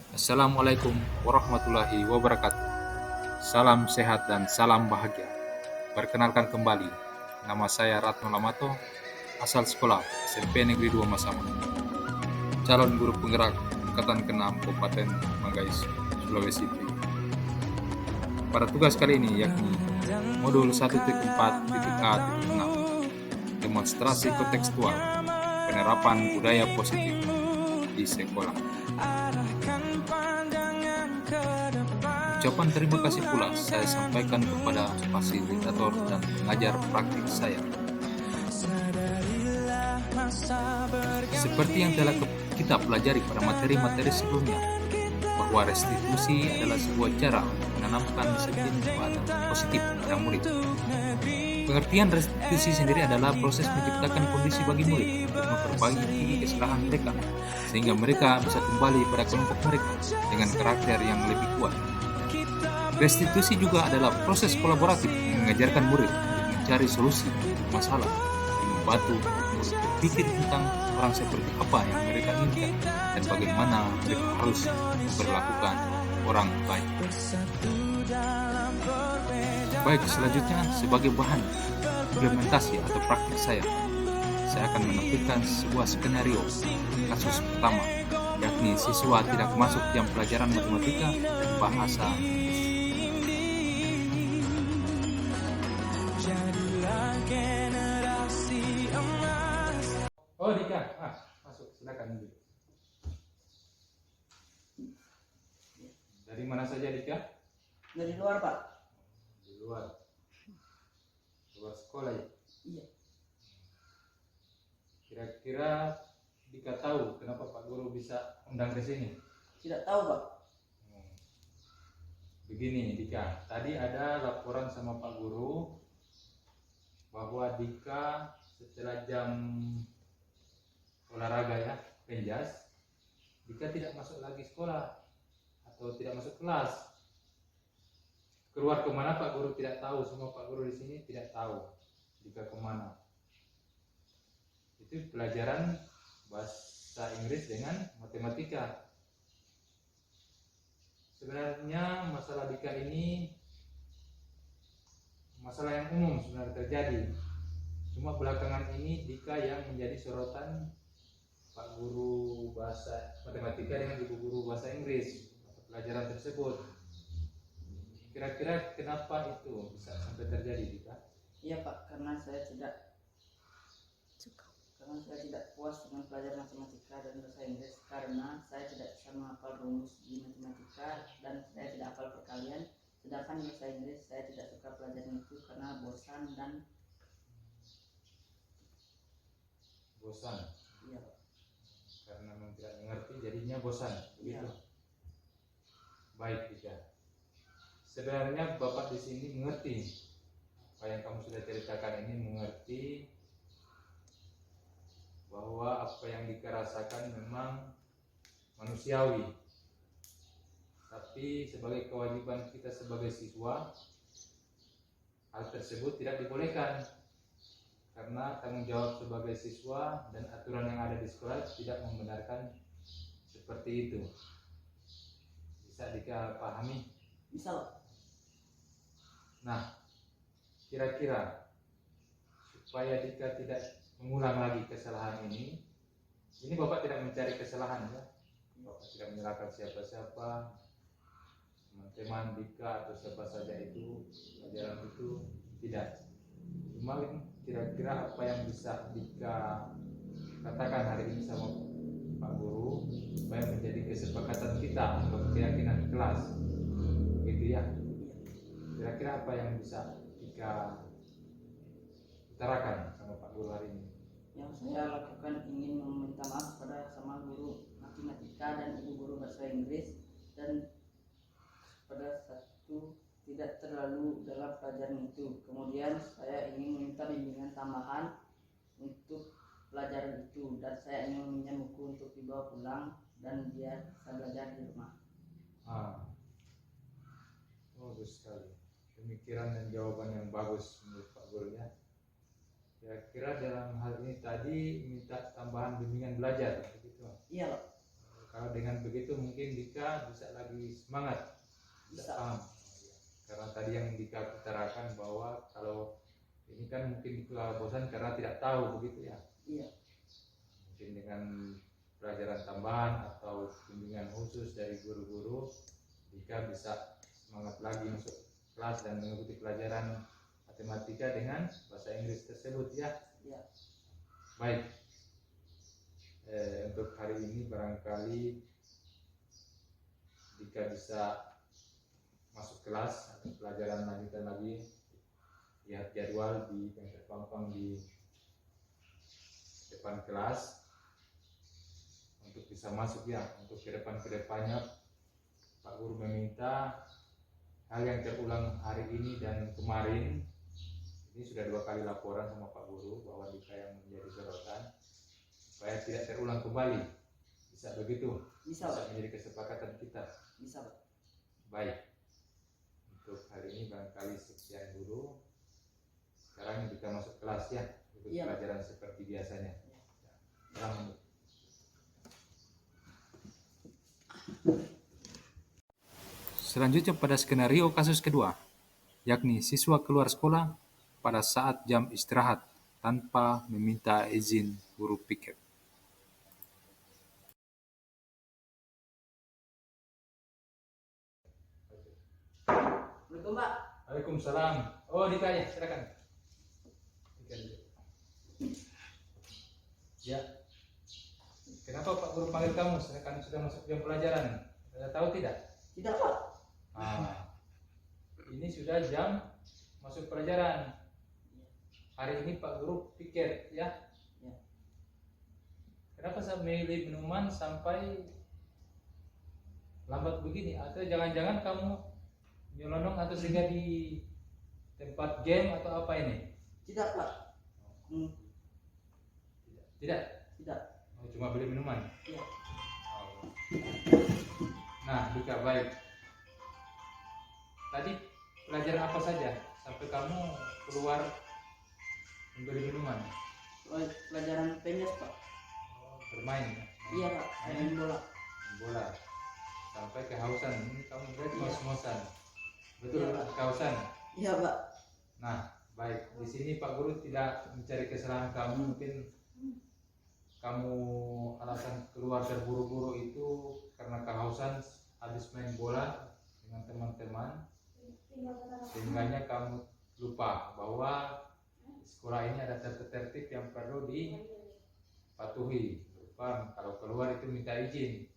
Assalamualaikum warahmatullahi wabarakatuh. Salam sehat dan salam bahagia. Perkenalkan kembali, nama saya Ratno Lamato, asal sekolah SMP Negeri 2 Masaman, calon guru penggerak Angkatan ke-6 Kabupaten Manggais, Sulawesi Tenggara. Pada tugas kali ini yakni modul 1.4.A.6, demonstrasi kontekstual penerapan budaya positif di sekolah. Ucapan terima kasih pula saya sampaikan kepada fasilitator dan pengajar praktik saya. Seperti yang telah kita pelajari pada materi-materi sebelumnya, bahwa restitusi adalah sebuah cara menanamkan disiplin positif pada murid. Pengertian restitusi sendiri adalah proses menciptakan kondisi bagi murid untuk memperbaiki kesalahan mereka, sehingga mereka bisa kembali pada kelompok mereka dengan karakter yang lebih kuat. Restitusi juga adalah proses kolaboratif yang mengajarkan murid untuk mencari solusi masalah dan membantu murid berpikir tentang orang seperti apa yang mereka inginkan dan bagaimana mereka harus memperlakukan orang baik. Baik, selanjutnya sebagai bahan implementasi atau praktik saya akan menampilkan sebuah skenario kasus pertama, yakni siswa tidak masuk jam pelajaran matematika dan bahasa. Oh Dika, masuk, silakan. Dari mana saja Dika? Dari luar, Pak. Di luar sekolah ya? Iya. Kira-kira Dika tahu kenapa Pak Guru bisa undang ke sini? Tidak tahu, Pak. Begini Dika, tadi ada laporan sama Pak Guru bahwa Dika setelah jam olahraga ya, penjas, Dika tidak masuk lagi sekolah atau tidak masuk kelas. Keluar kemana Pak Guru tidak tahu, semua Pak Guru di sini tidak tahu Dika kemana. Itu pelajaran bahasa Inggris dengan matematika. Sebenarnya masalah Dika ini masalah yang umum sebenarnya terjadi. Cuma belakangan ini Dika yang menjadi sorotan Pak Guru bahasa matematika dengan Ibu Guru bahasa Inggris atau pelajaran tersebut. Kira-kira kenapa itu bisa sampai terjadi Dika? Iya, Pak, karena saya tidak puas dengan pelajaran matematika dan bahasa Inggris, karena saya tidak bisa menghafal rumus di matematika dan saya tidak hafal perkalian. Sedangkan bahasa Inggris saya tidak suka pelajaran itu karena bosan dan iya, Pak. Karena memang tidak mengerti jadinya bosan begitu. Iya. Baik Dika. Sebenarnya Bapak di sini mengerti apa yang kamu sudah ceritakan ini, mengerti bahwa apa yang Dika rasakan memang manusiawi. Tapi sebagai kewajiban kita sebagai siswa, hal tersebut tidak dibolehkan. Karena tanggung jawab sebagai siswa dan aturan yang ada di sekolah tidak membenarkan seperti itu. Bisa Dika pahami? Bisa, Pak. Nah, kira-kira supaya Dika tidak mengulang lagi kesalahan ini Bapak tidak mencari kesalahan ya? Bapak tidak menyalahkan siapa-siapa, teman-teman Dika atau siapa saja itu, pelajaran itu tidak. Cuma kira-kira apa yang bisa Dika katakan hari ini sama Pak Guru supaya menjadi kesepakatan kita atau keyakinan kelas, gitu ya? Kira-kira apa yang bisa Dika utarakan sama Pak Guru hari ini? Yang saya lakukan ingin meminta maaf sama guru matematika dan ibu guru bahasa Inggris, dan pada satu tidak terlalu dalam pelajaran itu. Kemudian saya ingin meminta bimbingan tambahan untuk pelajaran itu, dan saya ingin meminjam buku untuk dibawa pulang dan biar bisa belajar di rumah. Bagus sekali, pemikiran dan jawaban yang bagus menurut Pak Guru ya. Kira-kira dalam hal ini tadi minta tambahan bimbingan belajar begitu? Iya, Pak. Kalau dengan begitu mungkin Dika bisa lagi semangat, bisa paham. Karena tadi yang Dika utarakan bahwa kalau ini kan mungkin Dika bosan karena tidak tahu begitu ya. Iya. Mungkin dengan pelajaran tambahan atau bimbingan khusus dari guru-guru, Dika bisa semangat lagi masuk kelas dan mengikuti pelajaran matematika dengan bahasa Inggris tersebut ya. Iya. Baik. Untuk hari ini barangkali Dika bisa masuk kelas atau pelajaran lanjutan lagi, lihat jadwal di yang terpampang di depan kelas untuk bisa masuk ya. Untuk kedepannya Pak Guru meminta hal yang terulang hari ini dan kemarin, ini sudah 2 kali laporan sama Pak Guru bahwa Dika yang menjadi sorotan, supaya tidak terulang kembali. Bisa begitu? Bisa menjadi kesepakatan kita. Bisa Pak. Baik, untuk hari ini barangkali sekian dulu. Sekarang kita masuk kelas ya, untuk pelajaran seperti biasanya. Selamat. Selanjutnya pada skenario kasus kedua, yakni siswa keluar sekolah pada saat jam istirahat tanpa meminta izin guru piket. Assalamualaikum Pak. Waalaikumsalam. Oh, Dika ya, silakan. Ya. Kenapa Pak Guru panggil kamu? Sedangkan sudah masuk jam pelajaran. Sudah tahu tidak? Tidak Pak. Ini sudah jam masuk pelajaran. Hari ini Pak Guru pikir ya. Kenapa saya memilih minuman sampai lambat begini? Atau jangan-jangan kamu nyelonong atau singgah di tempat game atau apa ini? Tidak Pak. Tidak. Tidak. Oh, cuma beli minuman. Iya. Nah, Dika, baik. Tadi pelajaran apa saja sampai kamu keluar membeli minuman? Pelajaran tenis Pak. Bermain. Iya Pak. Main bola. Bola. Sampai kehausan. Ini kamu berarti ngos-ngosan. Betul, Iya, Pak. kehausan. Iya Pak. Nah, baik. Di sini Pak Guru tidak mencari kesalahan kamu. Mungkin kamu alasan keluar terburu-buru itu karena kehausan habis main bola dengan teman-teman, sehingganya kamu lupa bahwa di sekolah ini ada tertib yang perlu dipatuhi. Lupa kalau keluar itu minta izin.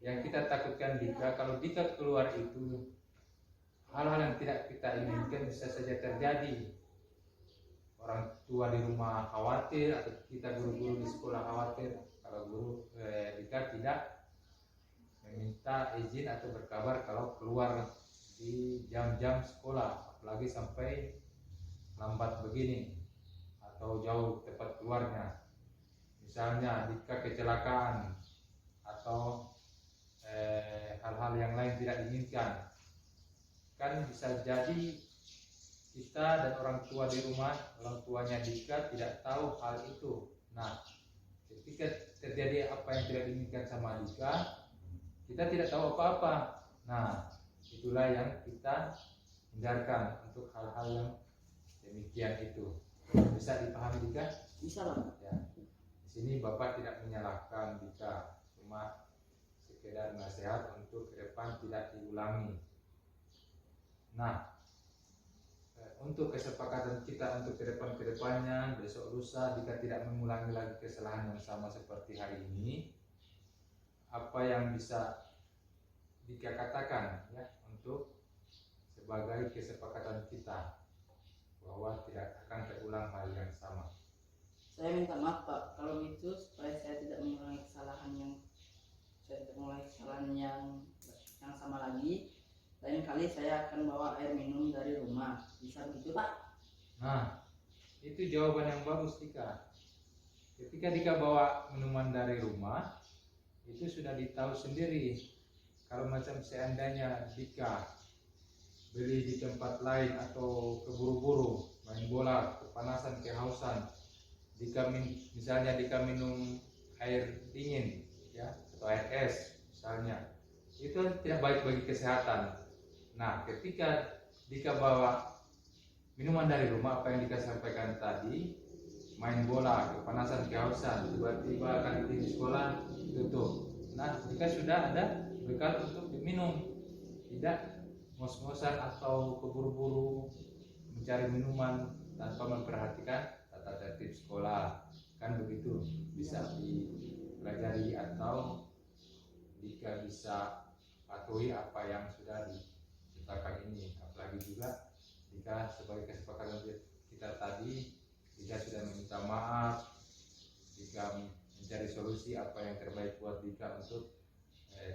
Yang kita takutkan Dika, kalau Dika keluar itu hal-hal yang tidak kita inginkan bisa saja terjadi. Orang tua di rumah khawatir, atau kita guru-guru di sekolah khawatir kalau Dika tidak meminta izin atau berkabar kalau keluar di jam-jam sekolah, apalagi sampai lambat begini atau jauh tempat keluarnya. Misalnya Dika kecelakaan atau hal-hal yang lain tidak diinginkan, kan bisa jadi kita dan orang tua di rumah, orang tuanya Dika tidak tahu hal itu. Nah, ketika terjadi apa yang tidak diinginkan sama Dika, kita tidak tahu apa-apa. Nah, itulah yang kita hindarkan untuk hal-hal yang demikian itu. Bisa dipahami Dika? Bisa Pak. Ya. Di sini Bapak tidak menyalahkan Dika, cuma sekedar nasihat untuk ke depan tidak diulangi. Nah, untuk kesepakatan kita untuk kedepannya, besok lusa Dika tidak mengulangi lagi kesalahan yang sama seperti hari ini. Apa yang bisa Dika katakan ya untuk sebagai kesepakatan kita bahwa tidak akan terulang hal yang sama. Saya minta maaf Pak kalau gitu, supaya saya tidak mengulangi kesalahan yang sama lagi. Lain kali saya akan bawa air minum dari rumah. Bisa begitu Pak? Nah, itu jawaban yang bagus Dika. Ketika Dika bawa minuman dari rumah, itu sudah ditahu sendiri. Kalau macam seandainya Dika beli di tempat lain atau keburu-buru main bola, kepanasan, kehausan, misalnya Dika minum air dingin ya atau air es misalnya, itu tidak baik bagi kesehatan. Nah, ketika Dika bawa minuman dari rumah, apa yang Dika sampaikan tadi, main bola, kepanasan, kehausan, tiba-tiba kantin di sekolah tutup. Nah, Dika sudah ada bekal untuk diminum, tidak ngos-ngosan atau keburu-buru mencari minuman tanpa memperhatikan tata tertib sekolah. Kan begitu, bisa dipelajari atau Dika bisa patuhi apa yang sudah ditetapkan ini. Apalagi juga Dika sebagai kesepakatan kita tadi, Dika sudah meminta maaf, Dika mencari solusi apa yang terbaik buat Dika untuk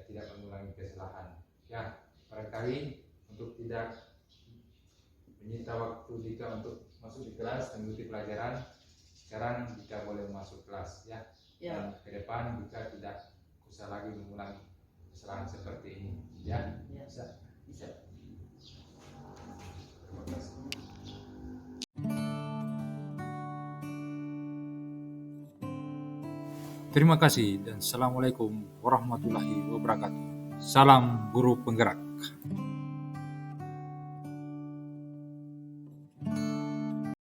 tidak mengulangi kesalahan. Ya, barangkali untuk tidak menyita waktu Dika untuk masuk di kelas mengikuti pelajaran, sekarang Dika boleh masuk kelas ya. Dan ke depan Dika tidak usah lagi mengulangi kesalahan seperti ini ya. Bisa. Terima kasih. Terima kasih dan Assalamualaikum warahmatullahi wabarakatuh. Salam guru penggerak.